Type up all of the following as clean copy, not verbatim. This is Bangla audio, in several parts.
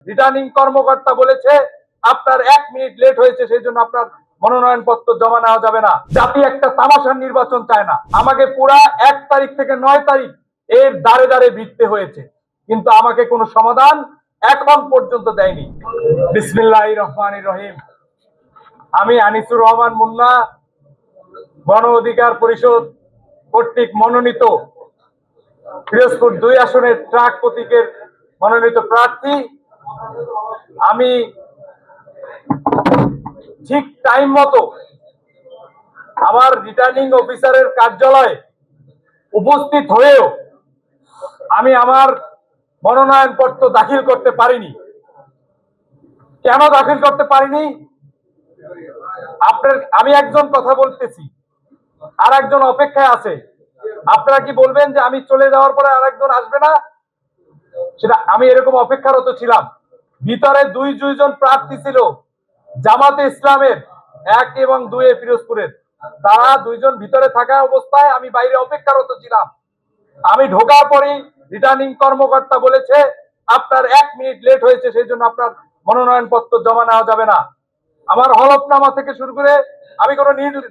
রিটার্নিং কর্মকর্তা বলেছে আপনার 1 মিনিট লেট হয়েছে, সেই জন্য আপনার মনোনয়ন পত্র জমা নেওয়া যাবে না। জাতি একটা তামাশার নির্বাচন চায় না। আমাকে পুরা 1 তারিখ থেকে 9 তারিখ এর দাঁড়ে দাঁড়ে ভিড়তে হয়েছে, কিন্তু আমাকে কোনো সমাধান এখন পর্যন্ত দেয়নি। বিসমিল্লাহির রহমানির রহিম। আমি আনিসুর রহমান মুন্না, গণ অধিকার পরিষদ কর্তৃক মনোনীত পিরোজপুর 2 আসনের ট্রাক প্রতীকের মনোনীত প্রার্থী। আমি ঠিক টাইম মতো আমার রিটার্নিং অফিসারের কার্যালয়ে উপস্থিত হয়েও আমি আমার মনোনয়ন পত্র দাখিল করতে পারিনি। কেন দাখিল করতে পারিনি? আমি একজন কথা বলতেছি, আর একজন অপেক্ষায় আছে। আপনারা কি বলবেন যে আমি চলে যাওয়ার পরে আরেকজন আসবে না? সেটা আমি এরকম অপেক্ষারত ছিলাম। ভিতরে দুইজন প্রার্থী ছিল জামাতে ইসলামের 1 এবং 2 পিরোজপুরের। তারা 2 জন ভিতরে থাকা অবস্থায় আমি বাইরে অপেক্ষারত ছিলাম। আমি ঢোকার পরেই রিটার্নিং কর্মকর্তা বলেছে আপনার 1 মিনিট লেট হয়েছে, সেই জন্য আপনার মনোনয়ন পত্র জমা নেওয়া যাবে না। আমার হলফনামা থেকে শুরু করে আমি কোনো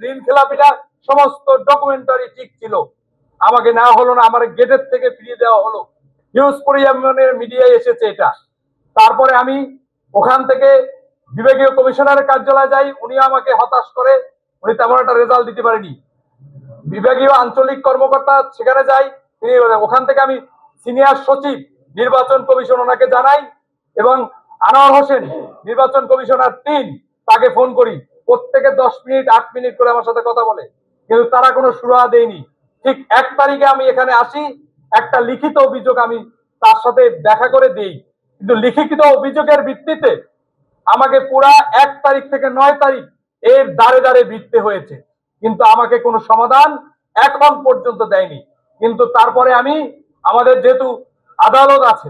ঋণ খেলাপি না, সমস্ত ডকুমেন্টারি ঠিক ছিল। আমাকে নেওয়া হলো না, আমার গেটের থেকে ফিরিয়ে দেওয়া হলো। নিউজ পরিবহনের মিডিয়ায় এসেছে এটা। তারপরে আমি ওখান থেকে বিভাগীয় কমিশনারের কার্যালয়ে যাই, উনি আমাকে হতাশ করে, উনি তেমন একটা রেজাল্ট দিতে পারেনি। বিভাগীয় আঞ্চলিক কর্মকর্তা সেখানে যাই, তিনি ওখান থেকে আমি সিনিয়র সচিব নির্বাচন কমিশন ওনাকে জানাই, এবং আনোয়ার হোসেন নির্বাচন কমিশনার 3 তাকে ফোন করি। প্রত্যেকে 10 মিনিট 8 মিনিট করে আমার সাথে কথা বলে, কিন্তু তারা কোনো সুরাহা দেয়নি। ঠিক 1 তারিখে আমি এখানে আসি, একটা লিখিত অভিযোগ আমি তার সাথে দেখা করে দেই, কিন্তু লিখিত অভিযোগের ভিত্তিতে আমাকে পুরা 1 তারিখ থেকে 9 তারিখ এর দাঁড়ে দাঁড়ে ভিড়তে হয়েছে, কিন্তু আমাকে কোনো সমাধান এখন পর্যন্ত দেয়নি। কিন্তু তারপরে আমি আমাদের যেহেতু আদালত আছে,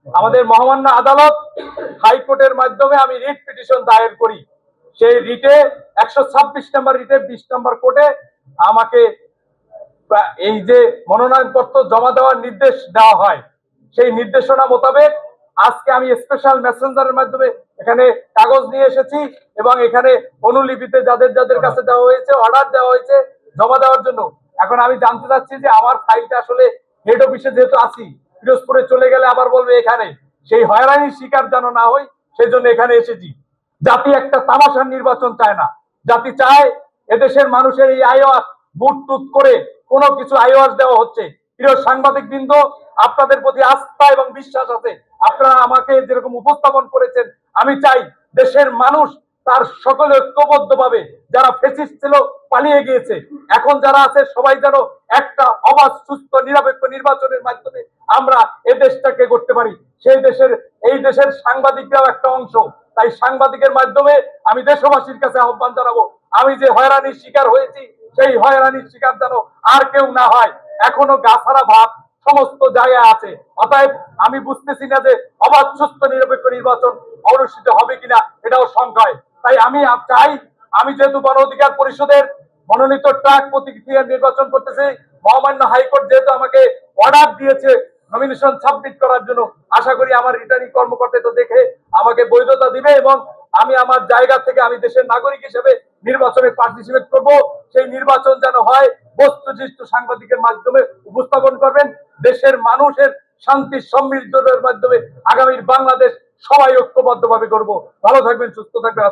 আমাদের মহামান্য আদালত হাইকোর্টের মাধ্যমে আমি রিট পিটিশন দায়ের করি। সেই রিটে 126 নম্বর রিটে 20 নম্বর কোর্টে আমাকে এই যে মনোনয়ন পত্র জমা দেওয়ার নির্দেশ দেওয়া হয়, সেই নির্দেশনা মোতাবেক আজকে আমি স্পেশাল মেসেঞ্জারের মাধ্যমে এখানে কাগজ নিয়ে এসেছি, এবং এখানে অনুলিপিতে যাদের যাদের কাছে দেওয়া হয়েছে অর্ডার দেওয়া হয়েছে জমা দেওয়ার জন্য। এখন আমি জানতে চাচ্ছি যে আমার ফাইলটা আসলে হেড অফিসে যেহেতু আছি, পিরোজপুরে চলে গেলে আবার বলবে এখানে, সেই হয়রানির শিকার যেন না হই সেই জন্য এখানে এসেছি। জাতি একটা তামাশার নির্বাচন চায় না। জাতি চায় এদেশের মানুষের এই আইওয়াস বুট টুট করে কোনো কিছু আইওয়াস দেওয়া হচ্ছে। প্রিয় সাংবাদিক বৃন্দ, আপনাদের প্রতি আস্থা এবং বিশ্বাস আছে। আপনারা আমাকে যেরকম উপস্থাপন করেছেন, আমি চাই দেশের মানুষ তার সকলে ঐক্যবদ্ধ ভাবে, যারা ফেসিস্ট ছিল পালিয়ে গিয়েছে, এখন যারা আছে সবাই যেন একটা অবাধ সুস্থ নিরপেক্ষ নির্বাচনের মাধ্যমে আমরা এই দেশটাকে করতে পারি। এই দেশের সাংবাদিকরাও একটা অংশ। তাই সাংবাদিকের মাধ্যমে আমি দেশবাসীর কাছে আহ্বান জানাবো, আমি যে হয়রানির শিকার হয়েছি সেই হয়রানির শিকার যেন আর কেউ না হয়। এখনো গাছাড়া ভাব সমস্ত জায়গায় আছে। অতএব আমি বুঝতেছি না যে অবাধ সুস্থ নিরপেক্ষ নির্বাচন অনুষ্ঠিত হবে কিনা, এটাও সংখ্যায়। তাই আমি চাই, আমি যেহেতু গণ অধিকার পরিষদের মনোনীত ট্রাক প্রতীক দিয়ে নির্বাচন করতেছি, মহামান্য হাইকোর্ট যেহেতু আমাকে অর্ডার দিয়েছে নমিনেশন সাবমিট করার জন্য, আশা করি আমার রিটার্নিং কর্মকর্তা তো দেখে আমাকে বৈধতা দিবে, এবং আমি আমার জায়গা থেকে আমি দেশের নাগরিক হিসেবে নির্বাচনে পার্টিসিপেট করব। সেই নির্বাচন যেন হয় বস্তুনিষ্ঠ সাংবাদিকের মাধ্যমে উপস্থাপন করবেন। দেশের মানুষের শান্তি সমৃদ্ধের মাধ্যমে আগামীর বাংলাদেশ সবাই ঐক্যবদ্ধভাবে করব। ভালো থাকবেন, সুস্থ থাকবেন।